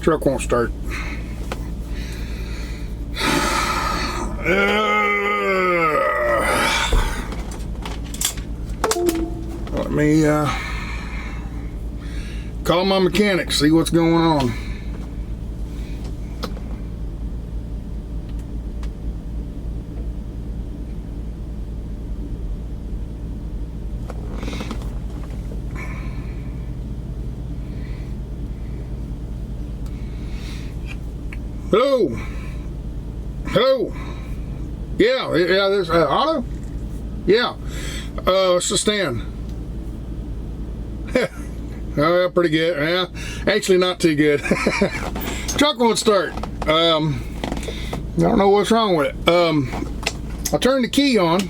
Truck won't start. Let me call my mechanic, see what's going on. Hello. Hello. Yeah, this Otto? Yeah. It's the stand. Oh, pretty good. Yeah, actually not too good. Truck won't start. I don't know what's wrong with it. I turned the key on.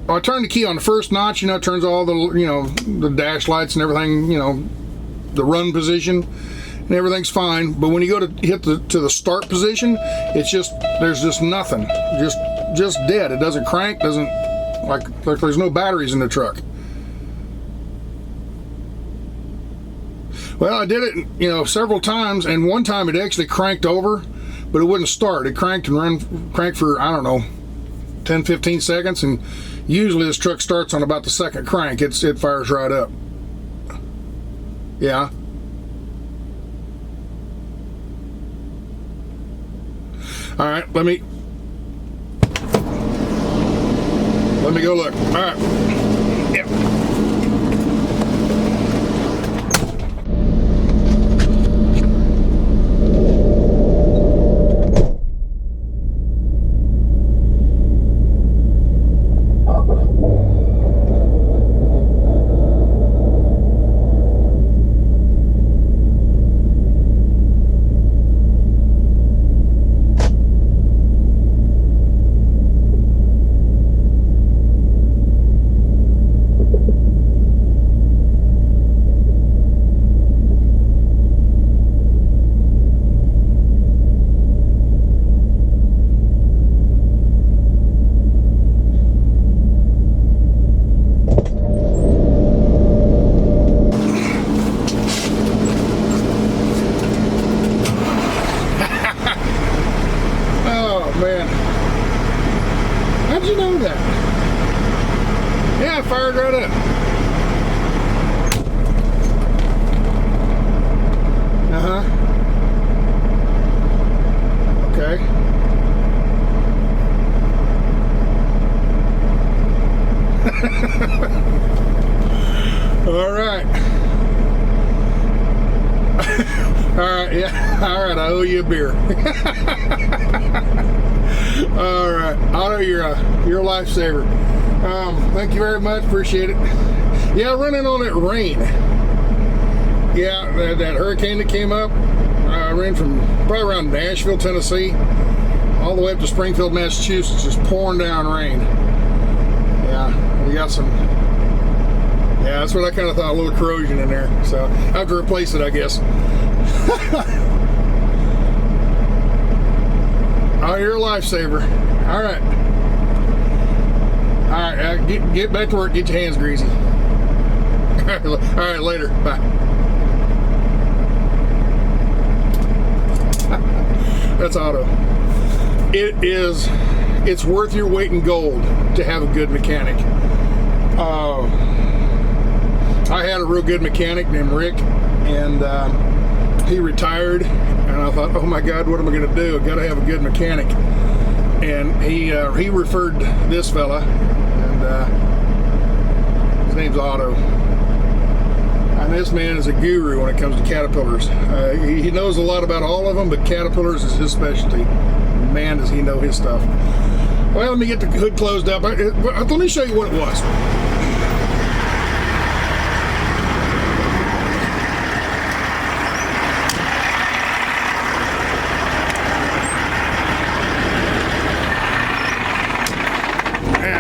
I turned the key on the first notch, you know, it turns all the, you know, the dash lights and everything, you know, the run position. And everything's fine, but when you go to hit to the start position, it's just, there's just nothing, just dead. It doesn't crank, doesn't, like there's no batteries in the truck. Well, I did it, you know, several times, and one time it actually cranked over, but it wouldn't start. It cranked and cranked for, I don't know, 10-15 seconds, and usually this truck starts on about the second crank. It fires right up. Yeah. All right, let me go look. All right. Yep. Man, how'd you know that? Yeah, it fired right up. Okay. All right. All right, yeah. All right, I owe you a beer. All right, Otto, you're a lifesaver. Thank you very much. Appreciate it. Yeah, running on that rain. Yeah, that hurricane that came up. I ran from probably around Nashville, Tennessee, all the way up to Springfield, Massachusetts, just pouring down rain. Yeah, we got some. Yeah, that's what I kind of thought, a little corrosion in there. So I have to replace it, I guess. Oh, you're a lifesaver. All right. All right, get back to work. Get your hands greasy. All right, later. Bye. That's Otto. It's worth your weight in gold to have a good mechanic. I had a real good mechanic named Rick, and he retired, and I thought, oh my God, what am I going to do? I got to have a good mechanic. And he referred this fella, and his name's Otto. And this man is a guru when it comes to Caterpillars. He knows a lot about all of them, but Caterpillars is his specialty. Man, does he know his stuff. Well, let me get the hood closed up. Let me show you what it was.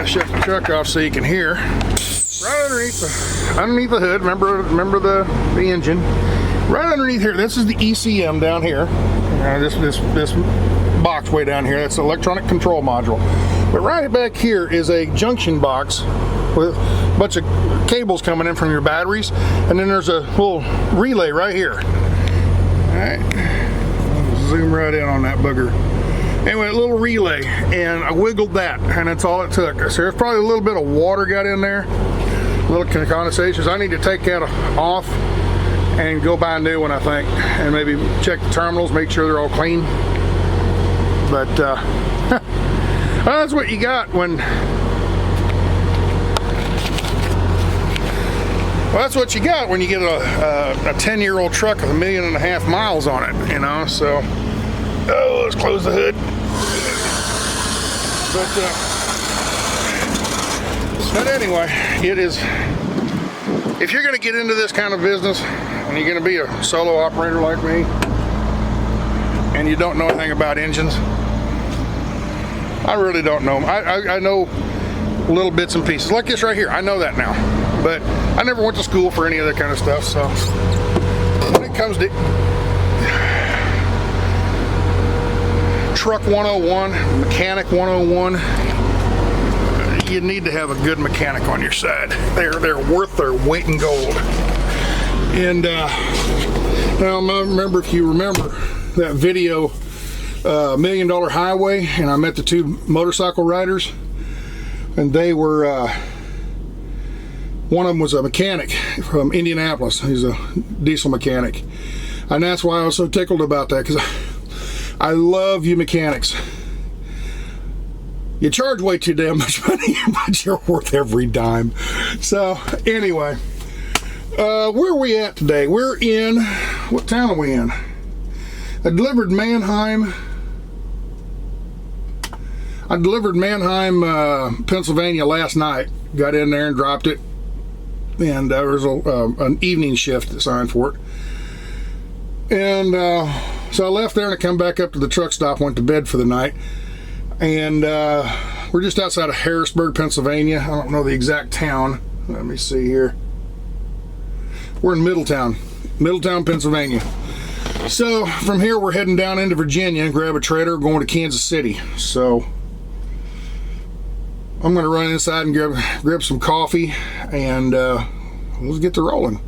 Shut the truck off so you can hear. Right underneath the hood. Remember the engine. Right underneath here. This is the ECM down here. This box box way down here. That's the electronic control module. But right back here is a junction box with a bunch of cables coming in from your batteries, and then there's a little relay right here. Alright, zoom right in on that booger. Anyway, a little relay, and I wiggled that, and that's all it took. So there's probably a little bit of water got in there, a little condensation. So I need to take that off and go buy a new one, I think, and maybe check the terminals, make sure they're all clean. But well, that's what you got when. Well, that's what you got when you get a 10-year-old truck with 1.5 million miles on it, you know. So, oh, let's close the hood. But anyway, it is. If you're going to get into this kind of business, and you're going to be a solo operator like me, and you don't know anything about engines, I really don't know. I know little bits and pieces, like this right here. I know that now, but I never went to school for any of that kind of stuff. So when it comes to truck 101, mechanic 101, you need to have a good mechanic on your side. They're worth their weight in gold. And now I remember, if you remember that video, $1 Million Highway, and I met the two motorcycle riders, and they were one of them was a mechanic from Indianapolis. He's a diesel mechanic, and that's why I was so tickled about that, because I love you mechanics. You charge way too damn much money, but you're worth every dime. So anyway, where are we at today? We're in, what town are we in? I delivered Mannheim, Pennsylvania last night. Got in there and dropped it, and there was an evening shift assigned for it. And so I left there and I come back up to the truck stop, went to bed for the night. And we're just outside of Harrisburg, Pennsylvania. I don't know the exact town. Let me see here. We're in Middletown, Pennsylvania. So from here we're heading down into Virginia and grab a trailer going to Kansas City. So I'm gonna run inside and grab some coffee, and let's get to rolling.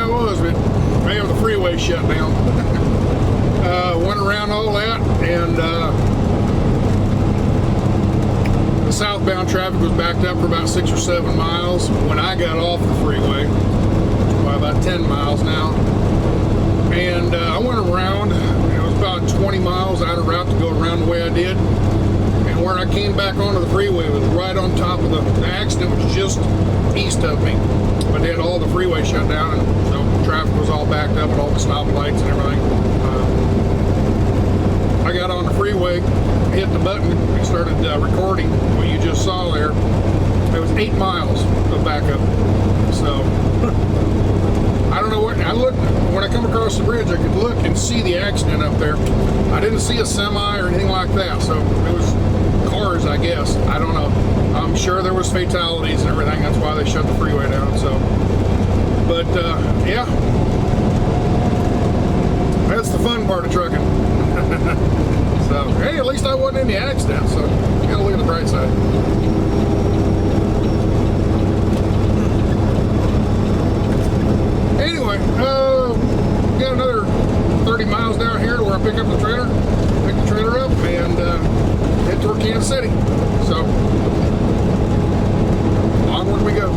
I was, but man, the freeway shut down. Went around all that, and the southbound traffic was backed up for about 6 or 7 miles when I got off the freeway, by about 10 miles now. And I went around. It was about 20 miles out of route to go around the way I did. And where I came back onto the freeway was right on top of the accident was just east of me. But they had all the freeway shut down, and so traffic was all backed up and all the stop lights and everything. I got on the freeway, hit the button, and started recording what you just saw there. It was 8 miles of backup. So I don't know what I looked when I come across the bridge. I could look and see the accident up there. I didn't see a semi or anything like that. So it was cars, I guess. I don't know. I'm sure there was fatalities and everything. That's why they shut the freeway down. So, but yeah, that's the fun part of trucking. So hey, at least I wasn't in the accident. So you gotta look at the bright side. Anyway, got another 30 miles down here to where I pick up the trailer, pick the trailer up, and head toward Kansas City. So, onward we go.